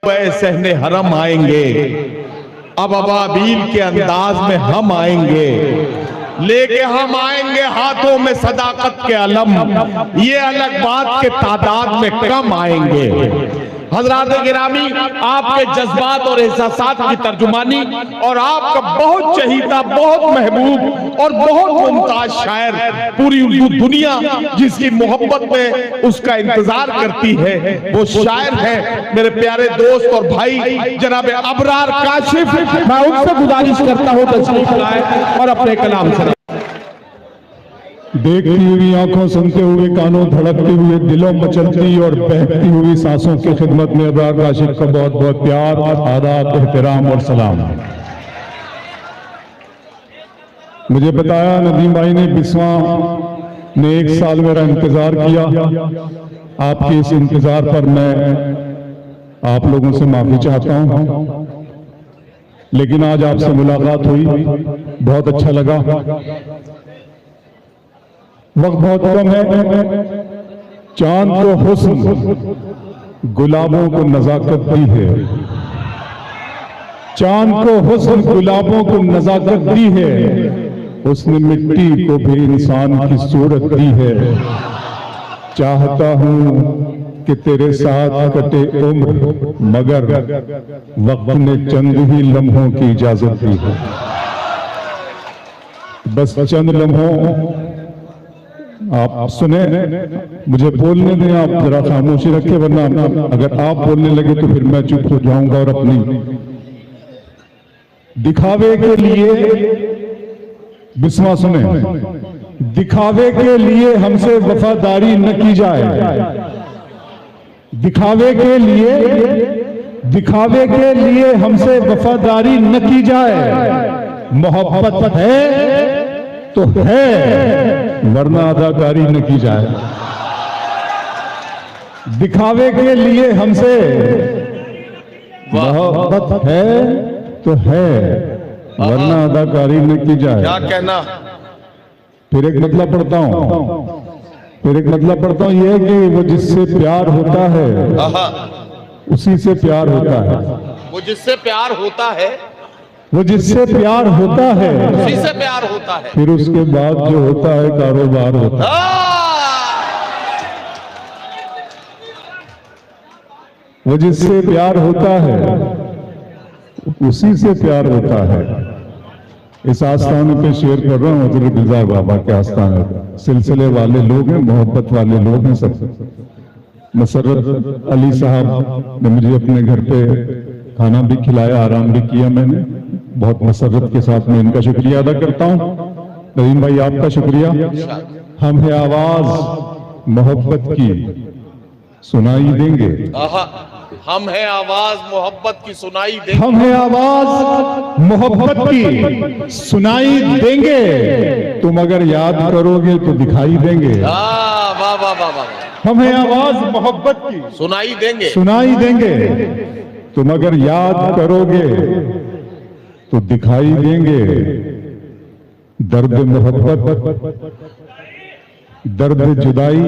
वह सहने हरम आएंगे, अब अबाबील के अंदाज में हम आएंगे, लेके हम आएंगे हाथों में सदाकत के अलम, ये अलग बात के तादाद में कम आएंगे। हजरात गिरामी, आपके जज्बात और एहसासात की तर्जुमानी और आपका बहुत चहीता, बहुत महबूब और बहुत मुमताज शायर पूरी उर्दू दुनिया जिसकी मोहब्बत में उसका इंतजार करती है, वो शायर है मेरे प्यारे दोस्त और भाई जनाब अबरार काशिफ। मैं उनसे गुजारिश करता हूँ तशरीफ लाए और अपने कलाम से। देखती हुई आंखों, सुनते हुए कानों, धड़कते हुए दिलों, मचलती और बहती हुई सांसों की खिदमत में अबरार काशिफ का बहुत बहुत प्यार, आदाब, एहतराम और सलाम। मुझे बताया नदीम भाई ने, बिस्वा ने 1 साल मेरा इंतजार किया। आपके इस इंतजार पर मैं आप लोगों से माफी चाहता हूं, लेकिन आज आपसे मुलाकात हुई, बहुत अच्छा लगा। वक्त बहुत कम है, चांद को हुस्न, गुलाबों को नजाकत दी है। चांद को हुस्न, गुलाबों को नजाकत दी है, उसने मिट्टी को भी इंसान की सूरत दी है। चाहता हूं कि तेरे साथ कटे उम्र, मगर वक्त ने चंद ही लम्हों की इजाजत दी है। बस चंद लम्हों आप सुने, मुझे बोलने दें, आप जरा खामोशी रखें, वरना अगर आप बोलने लगे तो फिर मैं चुप हो जाऊंगा और अपनी दिखावे के लिए, बिस्मा सुने, दिखावे के लिए हमसे वफादारी न की जाए। दिखावे के लिए हमसे वफादारी न की जाए। मोहब्बत है तो है, वरना अदाकारी न की जाए। दिखावे के लिए हमसे मोहब्बत है तो है, वरना अदाकारी न की जाए। क्या कहना? फिर एक मतलब पढ़ता हूं, यह है कि वो जिससे प्यार होता है उसी से प्यार होता है। वो जिससे प्यार होता है, वो जिससे प्यार होता है उसी से प्यार होता है। फिर उसके बाद जो होता है कारोबार होता है। वो जिससे प्यार होता है उसी से प्यार होता है। इस आस्थाने पे शेयर कर रहा हूँ, हज़रत गुलजार बाबा के आस्थाने पे। सिलसिले वाले लोग हैं, मोहब्बत वाले लोग हैं सब। मसरत अली साहब ने मुझे अपने घर पे खाना भी खिलाया, आराम भी किया मैंने, बहुत मसरत के साथ मैं इनका शुक्रिया अदा करता हूँ। नदीम भाई आपका शुक्रिया। हम है आवाज मोहब्बत की, सुनाई देंगे। हम है आवाज मोहब्बत की, सुनाई देंगे। हम है आवाज मोहब्बत की, सुनाई देंगे। तुम अगर याद करोगे तो दिखाई देंगे। वाह वाह वाह वाह। हम है आवाज मोहब्बत की, सुनाई देंगे, सुनाई देंगे। तुम अगर याद करोगे तो दिखाई देंगे। दर्द मोहब्बत, दर्द जुदाई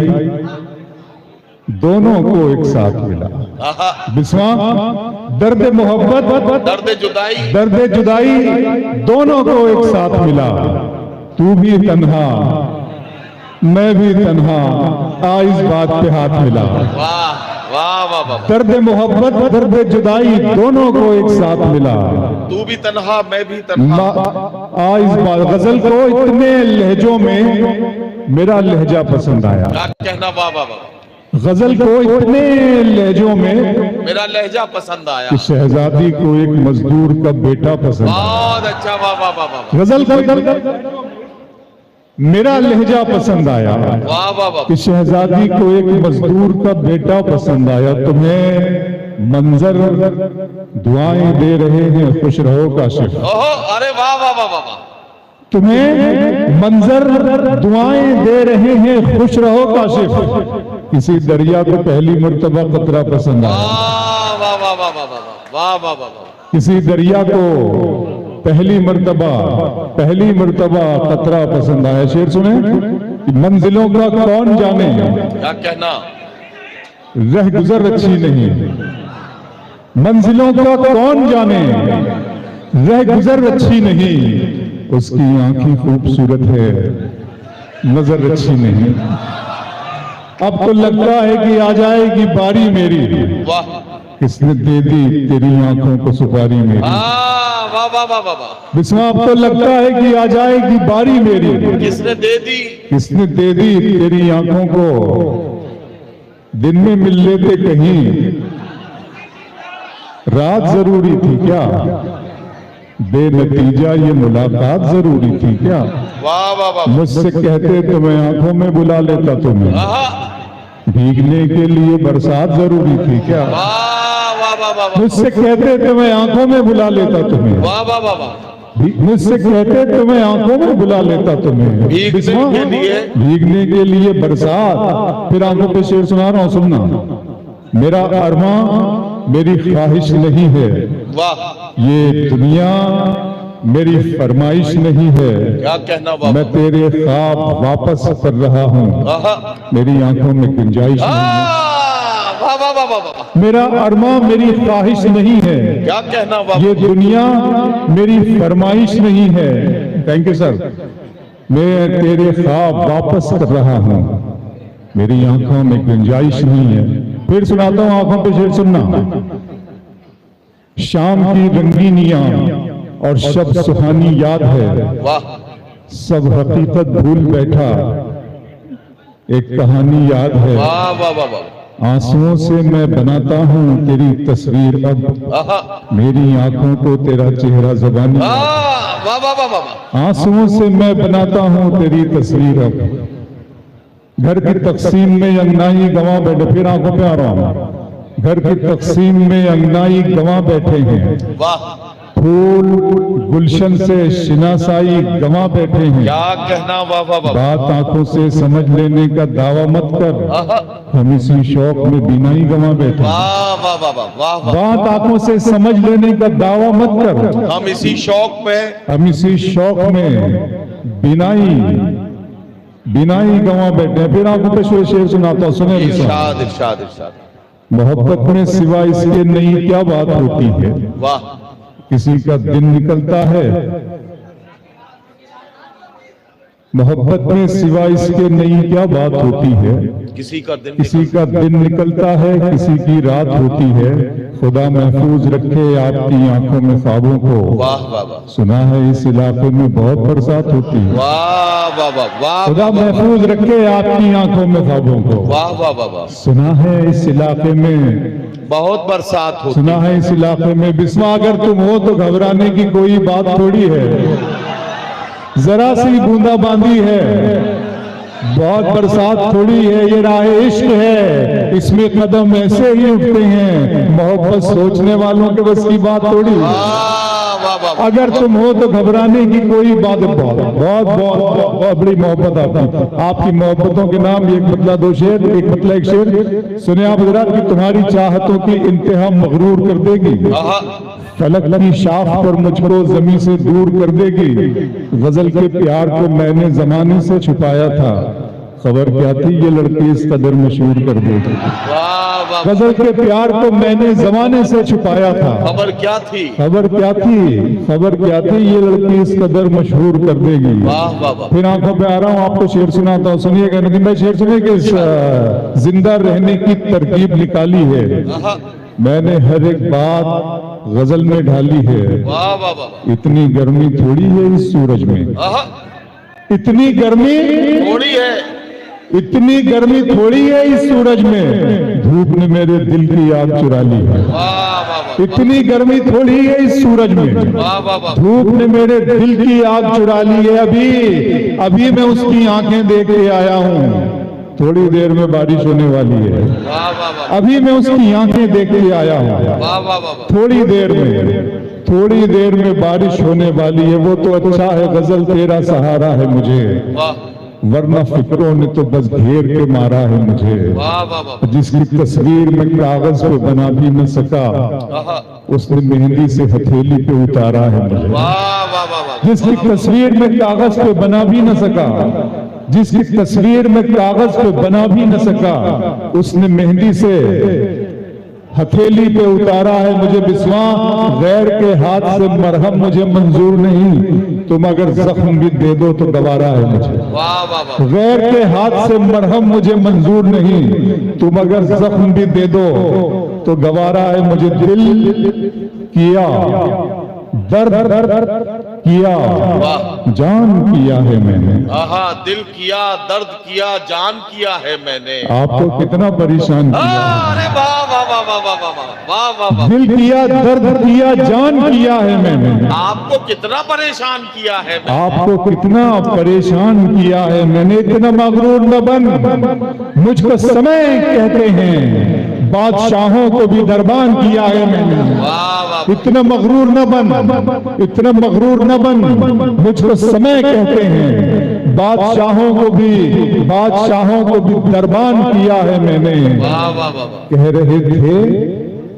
दोनों को एक साथ मिला। बिस्वा, दर्द मोहब्बत, दर्द जुदाई दोनों को एक साथ मिला। तू भी तन्हा, मैं भी तन्हा, इस बात पे हाथ मिला। वाह वाह वाह। दर्द मोहब्बत, दर्द जुदाई दोनों को एक साथ मिला। तू भी तन्हा, मैं भी तन्हा, इस बात। गजल को इतने लहजों में मेरा लहजा पसंद आया। क्या कहना? वाह वाह वाह। गजल को इतने लहजों में मेरा लहजा पसंद आया कि शहजादी को एक मजदूर का बेटा पसंद आया। बहुत अच्छा, वाह वाह वाह वाह। गजल को मेरा लहजा पसंद आया, वाह वाह वाह। कि शहजादी को एक मजदूर का बेटा पसंद आया। तुम्हें मंजर दुआएं दे रहे हैं, खुश रहो काशिफ। ओहो, अरे वाह वाह वाह वाह। तुम्हें मंजर दुआएं दे रहे हैं, खुश रहो काशिफ। किसी दरिया को पहली मर्तबा कतरा पसंद आया। वाह वाह वाह वाह वाह वाह वाह। किसी दरिया को पहली मर्तबा कतरा पसंद आया। शेर सुने, मंजिलों का कौन जाने, क्या कहना? रह गुजर अच्छी नहीं, मंजिलों का कौन जाने, रह गुजर अच्छी नहीं, उसकी आंखें खूबसूरत है, नजर अच्छी नहीं। अब तो लगता है कि आ जाएगी बारी मेरी, वाह किसने दे दी तेरी आंखों को सुपारी मेरी। वाह वाह वाह वाह। बिस्मा अब तो लगता है कि आ जाएगी बारी मेरी, किसने दे दी? किसने दे दी तेरी आंखों को, दिन में मिल लेते कहीं, रात जरूरी थी क्या, बेनतीजा ये मुलाकात जरूरी थी क्या। वाह वाह वाह। मुझसे कहते तो मैं आंखों में बुला लेता तुम्हें, आहा, भीगने के लिए बरसात जरूरी थी क्या। वाह वाह वाह वाह वाह। मुझसे कहते तो मैं आंखों में बुला लेता तुम्हें, वाह वाह वाह वाह। मुझसे कहते तो मैं आंखों में बुला लेता तुम्हें, भीगने बिस्मा, के लिए? भीगने के लिए बरसात। फिर आंखों पे शेर सुना रहा हूं, सुनना। मेरा अरमा मेरी ख्वाहिश नहीं है, वाह, ये दुनिया मेरी फरमाइश नहीं है, क्या कहना बाबा। मैं तेरे ख्वाब वापस कर रहा हूँ, आहा, मेरी आंखों में गुंजाइश नहीं है। वाह वाह वाह वाह वाह। मेरा अरमा मेरी ख्वाहिश नहीं है, क्या कहना बाबा। ये दुनिया मेरी फरमाइश नहीं है। Thank you sir. मैं तेरे ख्वाब वापस कर रहा हूँ, मेरी आंखों में गुंजाइश नहीं है। फिर सुनाता हूँ, आंखों पे शेर सुनना। शाम की रंगीनियां और शब सुहानी याद है, वाह, सब हकीकत भूल बैठा, एक कहानी याद है। वाह वाह वाह वाह। आंसुओं से मैं बनाता हूँ तेरी तस्वीर अब, आहा, मेरी आंखों को तेरा चेहरा ज़बानी। वाह वाह वाह वाह। आंसुओं से मैं बनाता हूँ तेरी तस्वीर अब, घर की तकसीम में अंगनाई गंवा बैठे। फिर आंखों पे आ रहा हूँ। घर की तकसीम में अंगनाई गंवा बैठे हैं, वाह, फूल गुलशन से शिनासाई गंवा बैठे हैं। क्या कहना। वाह वाह वाह। बात आंखों से समझ लेने का दावा मत कर, आहा, हम इसी शौक में बिनाई गंवा बैठे हैं। वाह वाह वाह वाह वाह वाह। बात आंखों से समझ लेने का दावा मत कर, हम इसी शौक में, हम इसी शौक में बिनाई गंवा बैठे हैं। फिर आंखों पे शेर सुनाता हूं, सुने नहीं सुना। इरशाद इरशाद इरशाद। मोहब्बत में सिवा इसके नई क्या बात होती है, वाह, किसी का दिन निकलता है। मोहब्बत में सिवा इसके नई क्या बात होती है, किसी का दिन किसी का दिन निकलता है, किसी की रात होती है। खुदा महफूज रखे आपकी आंखों में ख्वाबों को, वाह वाह वाह। सुना है इस इलाके में बहुत बरसात होती है। वाह वाह वाह वाह। खुदा महफूज रखे आपकी आंखों में ख्वाबों को, वाह वाह वाह वाह। सुना है इस इलाके में, बहुत बरसात होती। सुना है इस इलाके में। बिस्मा अगर तुम हो तो घबराने की कोई बात थोड़ी है, जरा सी बूंदाबांदी है, बहुत बरसात थोड़ी है, ये राह इश्क है, इसमें कदम ऐसे ही उठते हैं, मोहब्बत सोचने वालों के बस की बात थोड़ी है। वाह वाह वाह। अगर तुम हो तो घबराने की कोई बात। बहुत बहुत बहुत बड़ी मोहब्बत आपकी मोहब्बतों के नाम एक बदला दो शेर, एक बदला एक शेर सुने आप हजरात की तुम्हारी चाहतों की इंतहा मगरूर कर देगी, आहा, फलक की शाख पर मुझको जमीन से दूर कर देगी। गजल के प्यार को मैंने जमाने से छुपाया था, खबर क्या थी ये लड़की इस कदर मशहूर कर देगी। वाह वाह। गजल के प्यार को मैंने जमाने से छुपाया था, खबर क्या थी। खबर क्या थी, खबर क्या थी ये लड़की इस कदर मशहूर कर देगी। वाह वाह वाह। फिर आंखों पे आ रहा हूँ, आपको शेर सुनाता हूँ, सुनिएगा। लेकिन मैं शेर सुनिए कि जिंदा रहने की तरकीब निकाली है, आहा, मैंने हर एक बात गजल में ढाली है। वाह वाह वाह। इतनी गर्मी थोड़ी है इस सूरज में, आहा, इतनी गर्मी, थोड़ी है, इतनी गर्मी थोड़ी है इस सूरज में, धूप ने मेरे दिल की आग चुरा ली है। वाह वाह वाह। इतनी गर्मी थोड़ी है इस सूरज में, वाह वाह वाह। धूप ने मेरे दिल की आग चुरा ली है। अभी मैं उसकी आंखें देख के आया हूँ, थोड़ी देर में बारिश होने वाली है। वाह वाह वाह। अभी मैं उसकी आंखें देख के आया हूँ, वाह वाह वाह। थोड़ी देर में बारिश होने वाली है। वो तो अच्छा है गजल तेरा सहारा है मुझे, वाह वरना फिक्रों ने तो बस घेर के मारा है मुझे। वाह वाह वाह। जिसकी तस्वीर मैं कागज पे बना भी न सका, आहा, उसने मेहंदी से हथेली पे उतारा है मुझे। वाह वाह वाह वाह। जिसकी तस्वीर में कागज पे बना भी न सका, जिसकी तस्वीर में कागज पे बना भी न सका, उसने मेहंदी से हथेली पे उतारा है मुझे बिस्वा, गैर के हाथ से मरहम मुझे मंजूर नहीं, तुम अगर जख्म भी दे दो तो गवारा है मुझे। वाह वाह वाह गैर के हाथ से मरहम मुझे मंजूर नहीं, तुम अगर जख्म भी दे दो तो गवारा है मुझे। दिल किया दर्द किया, जान किया है मैंने। आहा, दिल किया, दर्द किया, जान किया है मैंने। आपको कितना परेशान किया। अरे वाह वाह वाह वाह वाह वाह वाह वाह वाह। दिल किया, दर्द किया, जान किया है मैंने। आपको कितना परेशान किया है मैंने। आपको कितना परेशान किया है मैंने। इतना मगरूर न बन, मुझको समय कहते हैं, बादशाहों को भी दरबान किया है मैंने। वाह वाह। इतना मगरूर न बन, इतना मगरूर न बन, मुझको समय कहते हैं, बादशाहों को भी दरबान किया है मैंने। वाह वाह वाह वाह। कह रहे थे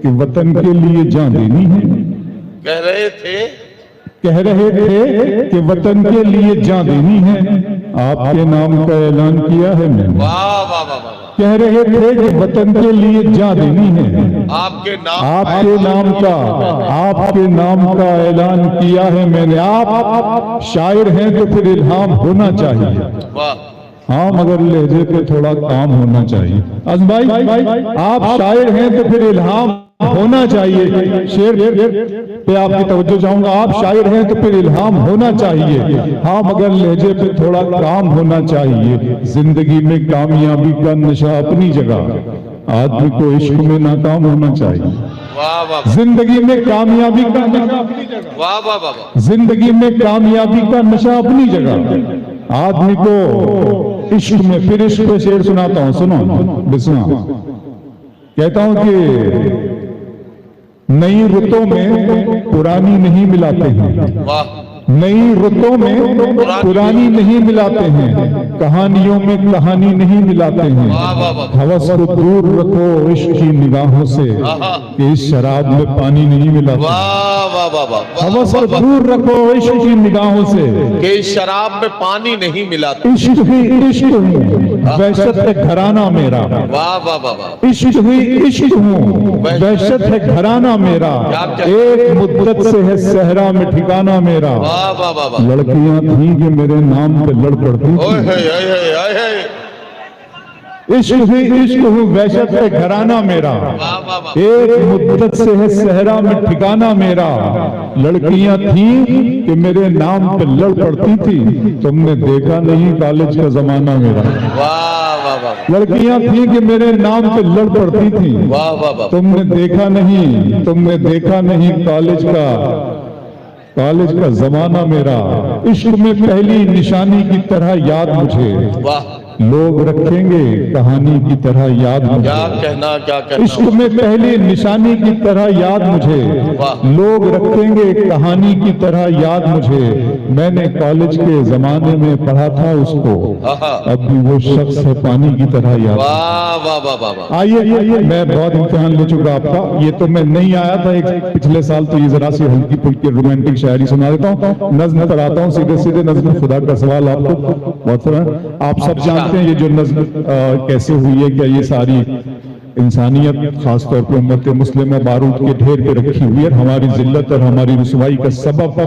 कि वतन के लिए जान देनी है, कह रहे थे कि वतन के लिए जान देनी है, आपके नाम का ऐलान किया है मैंने। वाह वाह वाह वाह। कह रहे थे कि वतन के लिए जान देनी है, आपके नाम का ऐलान किया है मैंने। आप शायर हैं तो फिर इल्हाम होना चाहिए। वाह। हाँ, मगर लहजे पे थोड़ा काम होना चाहिए। अज़म भाई, आप शायर हैं तो फिर इल्हाम होना चाहिए। शेर पे आपकी तवज्जो चाहूंगा। आप शायर हैं तो फिर इल्हाम होना चाहिए। हाँ, मगर लहजे पे थोड़ा काम होना चाहिए। जिंदगी में कामयाबी का नशा अपनी जगह, आदमी को इश्क में नाकाम होना चाहिए। वाह वाह। जिंदगी में कामयाबी का नशा अपनी जगह, वाह वाह वाह। जिंदगी में कामयाबी का नशा अपनी जगह, आदमी को इश्क में। फिर इश्क पे शेर सुनाता हूं, सुनो बिस्वा। कहता हूं कि नई रुतों में पुरानी नहीं मिलाते हैं, वाह। नई रुतों में पुरानी नहीं मिलाते हैं, कहानियों में कहानी नहीं मिलाते हैं। वाह वाह वाह। हवस को दूर रखो इश्क की निगाहों से, कि इस शराब में पानी नहीं मिलाते। वाह वाह वाह वाह। हवस को दूर रखो इश्क की निगाहों से, कि इस शराब में पानी नहीं मिलाता। इश्क ही इश्क हूँ, वहशत है घराना मेरा। वाह वाह वाह वाह। इश्क ही इश्क हूँ, वहशत है घराना मेरा, एक मुद्दत से है सहरा में ठिकाना मेरा। वाह वाह वाह वाह। लड़कियां थी कि मेरे नाम पे लड़ पड़ती ओए थी। हे हे हे हे हे। इश्क ही इश्क हूँ, वहशत है घराना मेरा, वाह वाह वाह। एक मुद्दत से है सहरा में ठिकाना मेरा। लड़कियां थी कि मेरे नाम पे लड़ पड़ती थी, तुमने देखा नहीं कॉलेज का जमाना मेरा। वाह वाह वाह। लड़कियां थी कि मेरे नाम पे लड़ पड़ती थी, वाह वाह वाह। तुमने देखा नहीं कॉलेज का जमाना मेरा। इश्क में पहली निशानी की तरह याद मुझे, वाह। लोग रखेंगे कहानी की तरह याद मुझे। क्या कहना। इश्क में पहली निशानी की तरह याद मुझे, वाह। लोग रखेंगे कहानी की तरह याद मुझे। मैंने कॉलेज के जमाने में पढ़ा था उसको, आहा। अब भी वो शख्स है पानी की तरह याद। वाह वाह वाह वाह वाह। आइए, मैं बहुत इम्तिहान ले चुका आपका। ये तो मैं नहीं आया था एक पिछले साल, तो ये जरा सी हल्की फुल्की रोमांटिक शायरी सुना देता हूँ, नज्म पढ़ाता हूँ सीधे नज्म। खुदा का सवाल आपको बहुत सारा, आप सब जानते हैं ये जो नज्म कैसे हुई है। क्या ये सारी इंसानियत खासतौर पर उम्मत मुस्लिमा बारूद के ढेर पे रखी हुई है। हमारी जिल्लत और हमारी रुसवाई का सबब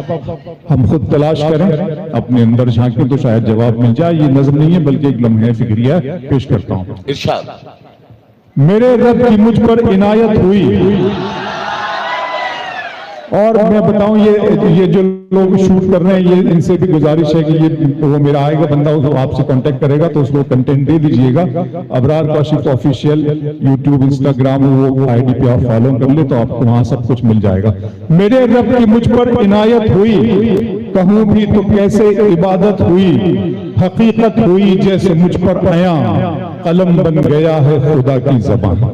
हम खुद तलाश करें, अपने अंदर झांकें तो शायद जवाब मिल जाए। ये नज्म नहीं है बल्कि एक लम्हे फिक्रिया पेश करता हूँ। इरशाद। मेरे रब की मुझ पर इनायत हुई, और मैं बताऊं ये जो लोग शूट कर रहे हैं, ये इनसे भी गुजारिश है कि ये वो मेरा आएगा बंदा, वो आपसे कांटेक्ट करेगा तो उसको कंटेंट दे दीजिएगा। Abrar Kashif official YouTube Instagram वो आईडी पे आप फॉलो कर ले तो आपको वहां सब कुछ मिल जाएगा। मेरे रब की मुझ पर इनायत हुई, कहूं भी तो कैसे इबादत हुई, हकीकत हुई जैसे मुझ पर आया, कलम बन गया है खुदा की ज़बान।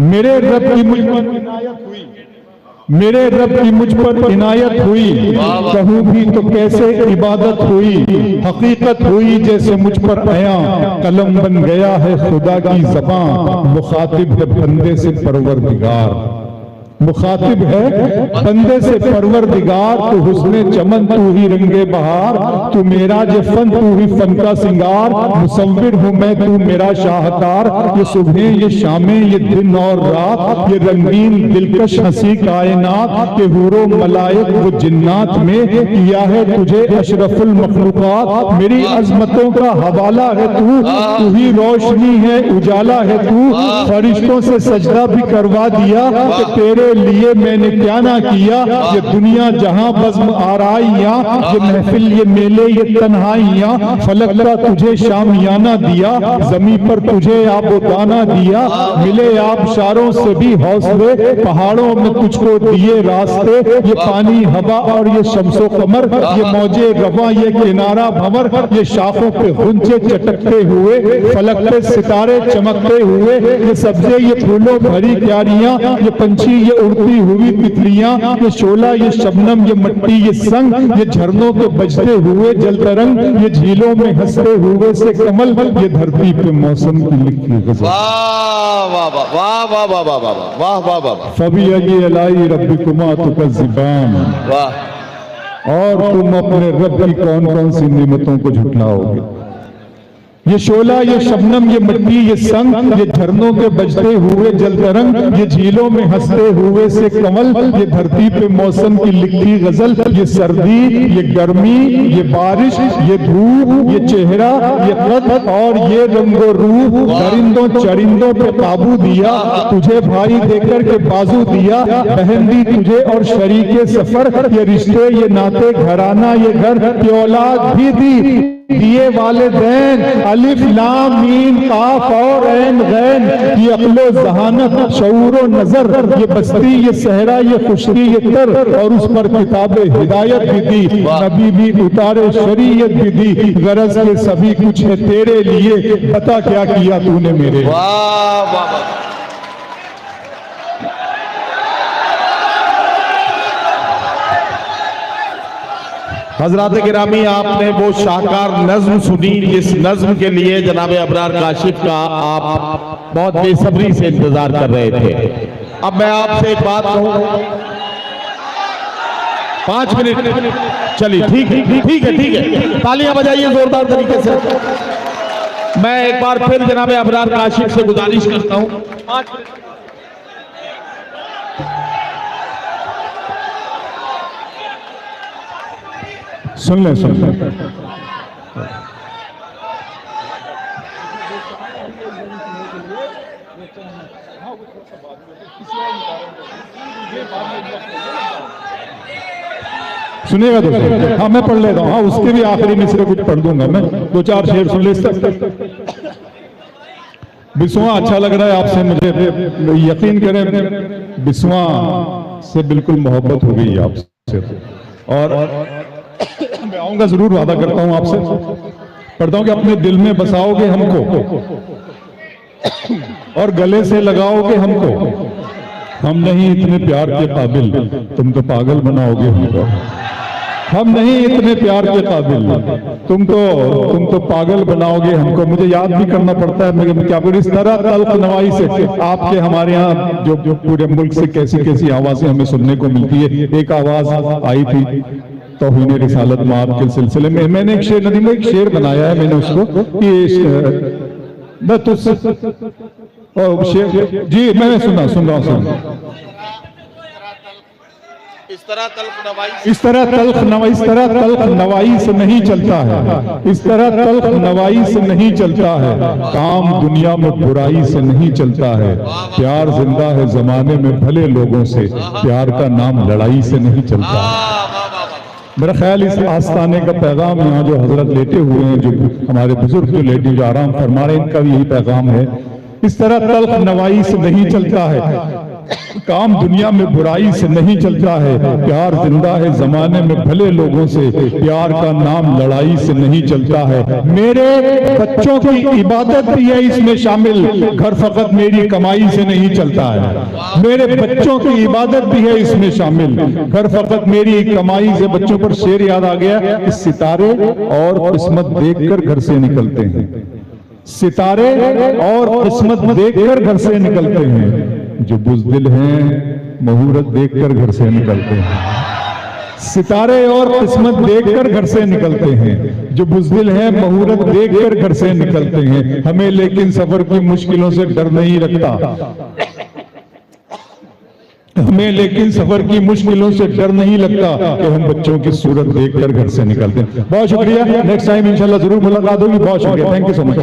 मेरे रब की मुझ पर इनायत हुई, मेरे रब की मुझ पर इनायत हुई, कहूं भी तो कैसे इबादत हुई, हकीकत हुई जैसे मुझ पर आया, कलम बन गया है खुदा की ज़बान, मुखातिब है बंदे से परवरदिगार। मुखातिब है बंदे से परवरदिगार, तू हुस्ने चमन तू ही रंगे बहार, तू मेरा जे फन तू ही फन का सिंगार, मुसव्विर हूँ मैं तू मेरा शाहकार। ये सुबह ये शामें ये दिन और रात, ये रंगीन दिलकश हंसी कायनात, के हूरो मलाइक वो जिन्नात में किया है तुझे अशरफुल मखलूकात। मेरी अजमतों का हवाला है तू ही रोशनी है उजाला है तू, फरिश्तों से सजदा भी करवा दिया कि तेरे लिए मैंने क्या ना किया। ये दुनिया जहां बज़्म आराइयां, ये महफिल ये मेले ये तन्हाइयां, फलक का तुझे शामियाना दिया, जमी पर तुझे आबोदाना दिया। मिले आबशारों से भी हौसले, पहाड़ों में तुझको दिए रास्ते। ये पानी हवा और ये शम्सो कमर, ये मौजे रवा ये किनारा भंवर, ये शाखों पे गुंजे चटकते हुए, फलक पे सितारे चमकते हुए, ये सब्जे ये फूलों भरी क्यारियां, ये पंछी ये उड़ती हुई तितलियां, ये शोला ये शबनम ये मट्टी ये संग, ये झरनों के बजते हुए जल तरंग, ये झीलों में हंसते हुए से कमल, ये धरती पे मौसम की लिखी गजल। वाह वाह वाह वाह वाह वाह वाह वाह वाह वाह वाह फबियगी अलाई रब्बिकुमा तुकज़्ज़िबान, वाह। और तुम अपने रब की कौन कौन सी नियमतों को झुठलाओगे। ये शोला ये शबनम ये मट्टी ये संग, ये झरनों के बजते हुए जल तरंग, ये झीलों में हंसते हुए से कमल, ये धरती पे मौसम की लिखी गजल। ये सर्दी ये गर्मी ये बारिश ये धूप ये चेहरा ये कद और ये रंगो रूप, दरिंदों चरिंदों पे काबू दिया, तुझे भाई देकर के बाजू दिया, बहन दी तुझे और शरीके सफर, ये रिश्ते ये नाते घराना ये घर, ये औलाद भी दी दिए वालिदैन, अलिफ लाम मीम काफ और ऐन गैन, ये अक्लो जहानत शऊर व नजर, ये बस्ती ये सहरा ये खुशकी ये तर, और उस पर किताबे हिदायत भी दी, नबी भी उतारे शरीयत भी दी, गरज के सभी कुछ है तेरे लिए, बता क्या किया तूने मेरे। वाह वाह वाह। हजरात गिरामी, आपने वो शाहकार नज्म सुनी जिस नज्म के लिए जनाब अबरार काशिफ का आप बहुत बेसब्री से इंतजार कर रहे थे। अब मैं आपसे एक बात कहूं, 5 मिनट चलिए, ठीक है, तालियां बजाइए जोरदार तरीके से। मैं एक बार फिर जनाब अबरार काशिफ से गुजारिश करता हूं, 5 मिनट। सुन ले सुनिएगा दोस्तों। हाँ मैं पढ़ लेता हूँ, हाँ उसके भी आखिरी में सिर्फ कुछ पढ़ दूंगा मैं, 2-4 शेर सुन ले। बिस्वा अच्छा लग रहा है आपसे, मुझे यकीन करें बिस्वा से बिल्कुल मोहब्बत हो गई आपसे, और मैं आऊंगा जरूर, वादा करता हूं आपसे। पढ़ता हूं कि अपने दिल में बसाओगे हमको और गले से लगाओगे हमको, हम नहीं इतने प्यार के काबिल, तुम तो पागल बनाओगे हमको। हम नहीं इतने प्यार के काबिल, तुम तो पागल बनाओगे हमको। मुझे याद भी करना पड़ता है, मैं क्या करूं, इस तरह तल्ख नवाई से आपके हमारे यहाँ जो पूरे मुल्क से कैसी कैसी आवाजें हमें सुनने को मिलती है। एक आवाज आई थी तौहीन रिसालत माब के सिलसिले में, मैंने एक शेर नदी में एक शेर बनाया है मैंने उसको कि मैं तुझसे शेर जी मैं सुन रहा हूँ। इस तरह तल्ख नवाई से नहीं चलता है, इस तरह तल्ख नवाई से नहीं चलता है, काम दुनिया में बुराई से नहीं चलता है, प्यार जिंदा है जमाने में भले लोगों से, प्यार का नाम लड़ाई से नहीं चलता है। मेरा ख्याल इस आस्ताने का पैगाम यहाँ जो हजरत लेटे हुए हैं, जो हमारे बुजुर्ग जो लेटे जो आराम फरमा रहे हैं, इनका भी यही पैगाम है। इस तरह तल्ख नवाई से नहीं चलता है, काम दुनिया में बुराई से नहीं चलता है, प्यार जिंदा है जमाने में भले लोगों से, प्यार का नाम लड़ाई से नहीं चलता है। मेरे बच्चों की इबादत भी है इसमें शामिल, घर फकत मेरी कमाई से नहीं चलता है। मेरे बच्चों की इबादत भी है इसमें शामिल, घर फकत मेरी कमाई से। बच्चों पर शेर याद आ गया कि सितारे और किस्मत देखकर घर से निकलते हैं, सितारे और किस्मत देखकर घर से निकलते हैं। जो बुज़दिल हैं मुहूर्त देखकर घर से निकलते हैं, सितारे और किस्मत देखकर घर से निकलते हैं। जो बुज़दिल हैं मुहूर्त देखकर घर से निकलते हैं। हमें लेकिन सफर की मुश्किलों से डर नहीं लगता, हमें लेकिन सफर की मुश्किलों से डर नहीं लगता कि हम बच्चों की सूरत देखकर घर से निकलते हैं। बहुत शुक्रिया, नेक्स्ट टाइम इंशाल्लाह जरूर मुलाकात होगी। बहुत शुक्रिया, थैंक यू सो मच।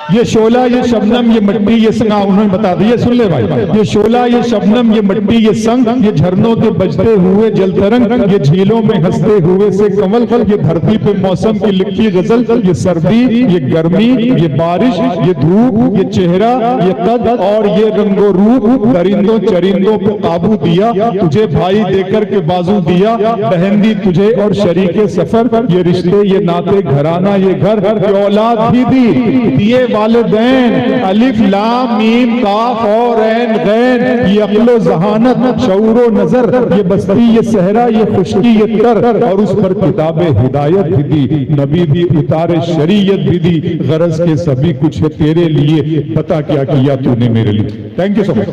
ये शोला, ये शबनम, ये मिट्टी, ये संग, उन्होंने बता दिया, सुन ले भाई। ये शोला, ये शबनम, ये मिट्टी, ये संग, ये झरनों के बजते हुए जल तरंग, ये झीलों में हंसते हुए से कमल, ये धरती पे मौसम की लिखी गजल, ये सर्दी, ये गर्मी, ये बारिश, ये धूप, ये चेहरा, ये कद और ये रंगो रूप, दरिंदों चरिंदों पे काबू दिया, तुझे भाई देकर के बाजू दिया, बहन दी तुझे और शरीके सफर, ये रिश्ते, ये नाते, घराना, ये घर, ये औलाद भी दी, दिए वालिदैन, अलिफ लाम मीम काफ और ऐन गैन, ये अक्लो जहानत, शऊरो नजर, ये बस्ती, ये सहरा, ये खुशकी, ये तर, और उस पर किताबे हिदायत भी दी, नबी भी उतारे, शरीयत भी दी, गरज के सभी कुछ है तेरे लिए, पता क्या किया तूने मेरे लिए। Thank you so much.